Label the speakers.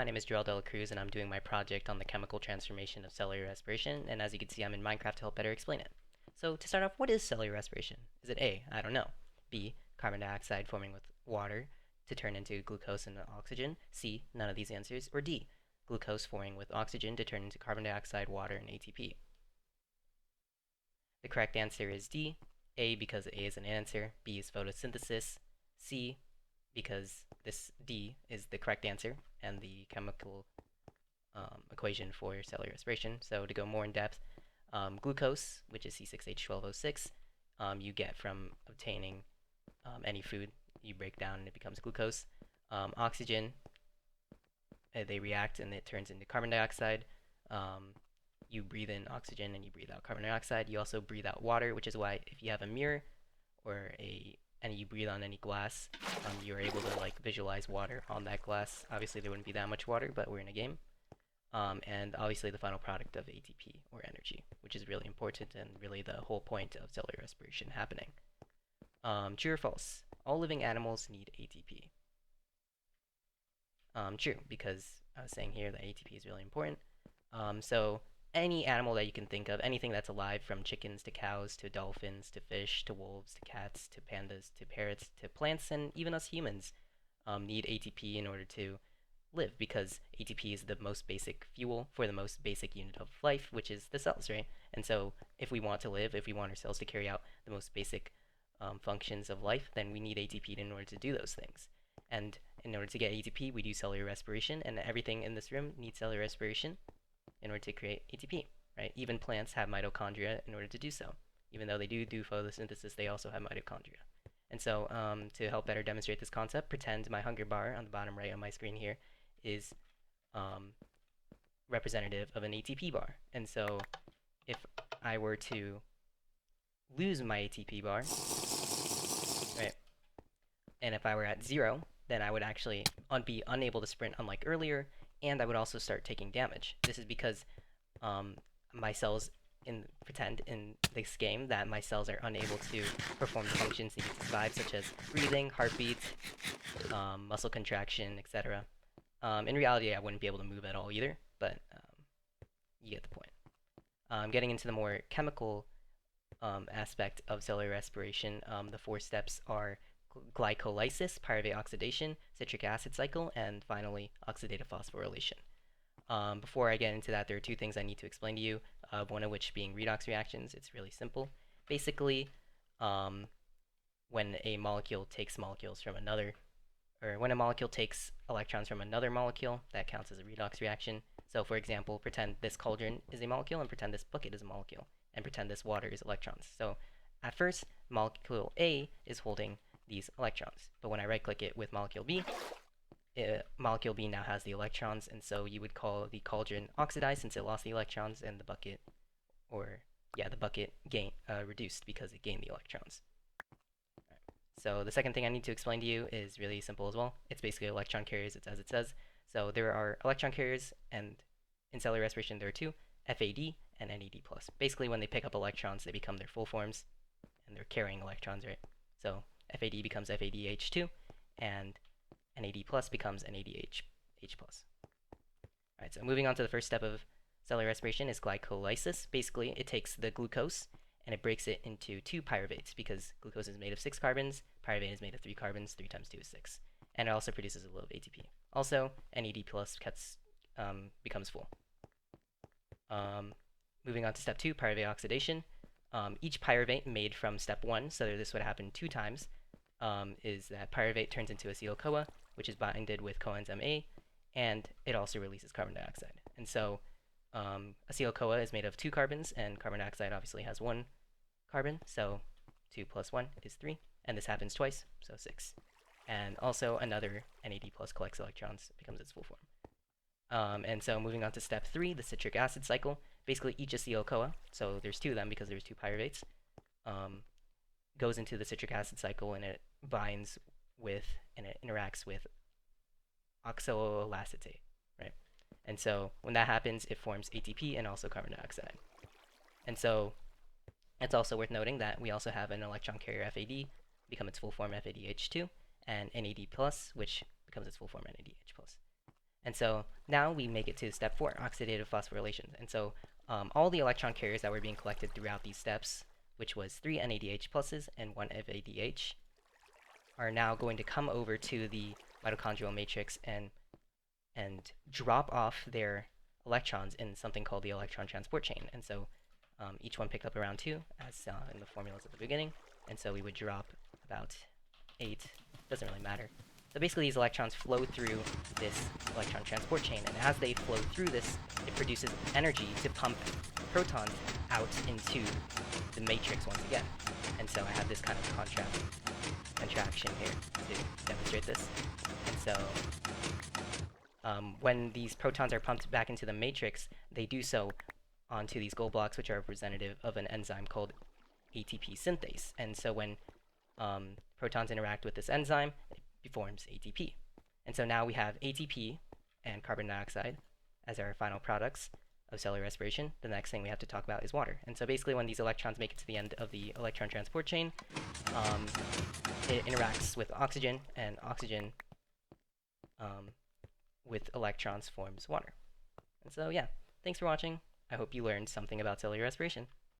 Speaker 1: name is Joel Dela Cruz, and I'm doing my project on the chemical transformation of cellular respiration, and as you can see, I'm in Minecraft to help better explain it. So to start off, what is cellular respiration? Is it A, I don't know, B, carbon dioxide forming with water to turn into glucose and oxygen, C, none of these answers, or D, glucose forming with oxygen to turn into carbon dioxide, water, and ATP? The correct answer is D, A, because A is an answer, B is photosynthesis, C, because this D is the correct answer and the chemical equation for cellular respiration. So to go more in depth, glucose, which is C6H12O6, you get from obtaining any food. You break down and it becomes glucose. Oxygen, they react and it turns into carbon dioxide. You breathe in oxygen and you breathe out carbon dioxide. You also breathe out water, which is why if you have a mirror or and you breathe on any glass, you're able to like visualize water on that glass. Obviously, there wouldn't be that much water, but we're in a game. And obviously, the final product of ATP or energy, which is really important and really the whole point of cellular respiration happening. True or false? All living animals need ATP. True, because I was saying here that ATP is really important. So any animal that you can think of, anything that's alive, from chickens to cows to dolphins to fish to wolves to cats to pandas to parrots to plants and even us humans, need ATP in order to live, because ATP is the most basic fuel for the most basic unit of life, which is the cells, right? And so if we want to live, if we want our cells to carry out the most basic functions of life, then we need ATP in order to do those things. And in order to get ATP, we do cellular respiration, and everything in this room needs cellular respiration in order to create ATP, right? Even plants have mitochondria in order to do so. Even though they do photosynthesis, they also have mitochondria. And so to help better demonstrate this concept, pretend my hunger bar on the bottom right of my screen here is representative of an ATP bar. And so if I were to lose my ATP bar, right, and if I were at 0, then I would actually be unable to sprint, unlike earlier, and I would also start taking damage. This is because my cells, pretend in this game that my cells are unable to perform the functions needed to survive, such as breathing, heartbeat, muscle contraction, etc. In reality, I wouldn't be able to move at all either, but you get the point. Getting into the more chemical aspect of cellular respiration, the 4 steps are glycolysis, pyruvate oxidation, citric acid cycle, and finally oxidative phosphorylation. Before I get into that, there are 2 things I need to explain to you, one of which being redox reactions. It's really simple. Basically, when a molecule takes molecules from another, or when a molecule takes electrons from another molecule, that counts as a redox reaction. So for example, pretend this cauldron is a molecule, and pretend this bucket is a molecule, and pretend this water is electrons. So at first, molecule A is holding these electrons, but when I right click it with molecule B, molecule B now has the electrons, and so you would call the cauldron oxidized since it lost the electrons, and the bucket, the bucket reduced because it gained the electrons. So the second thing I need to explain to you is really simple as well. It's basically electron carriers, it's as it says. So there are electron carriers, and in cellular respiration there are 2, FAD and NAD+. Basically when they pick up electrons, they become their full forms, and they're carrying electrons, right? So FAD becomes FADH2, and NAD+ becomes NADH+. Alright, so moving on to the first step of cellular respiration is glycolysis. Basically, it takes the glucose and it breaks it into 2 pyruvates, because glucose is made of 6 carbons, pyruvate is made of 3 carbons, 3 times 2 is 6. And it also produces a little of ATP. Also, NAD+ becomes full. Moving on to step 2, pyruvate oxidation. Each pyruvate made from step 1, so this would happen 2 times, is that pyruvate turns into acetyl-CoA, which is binded with coenzyme A, and it also releases carbon dioxide. And so acetyl-CoA is made of 2 carbons, and carbon dioxide obviously has 1 carbon, so 2 plus 1 is 3, and this happens twice, so 6. And also another NAD+ collects electrons, becomes its full form. And so moving on to step 3, the citric acid cycle. Basically each acetyl-CoA, so there's 2 of them because there's 2 pyruvates, goes into the citric acid cycle, and it binds with, and it interacts with oxaloacetate, right? And so when that happens, it forms ATP and also carbon dioxide. And so it's also worth noting that we also have an electron carrier FAD, become its full form FADH2, and NAD+, which becomes its full form NADH+. And so now we make it to step 4, oxidative phosphorylation. And so all the electron carriers that were being collected throughout these steps, which was 3 NADH pluses and 1 FADH, are now going to come over to the mitochondrial matrix and drop off their electrons in something called the electron transport chain. And so each one picked up around 2, as in the formulas at the beginning. And so we would drop about 8. Doesn't really matter. So basically these electrons flow through this electron transport chain, and as they flow through this, it produces energy to pump protons out into the matrix once again. And so I have this kind of contraction here to demonstrate this. And so when these protons are pumped back into the matrix, they do so onto these gold blocks, which are representative of an enzyme called ATP synthase. And so when protons interact with this enzyme, it forms ATP. And so now we have ATP and carbon dioxide as our final products of cellular respiration. The next thing we have to talk about is water. And so basically when these electrons make it to the end of the electron transport chain, it interacts with oxygen, and oxygen with electrons forms water. And so yeah, thanks for watching. I hope you learned something about cellular respiration.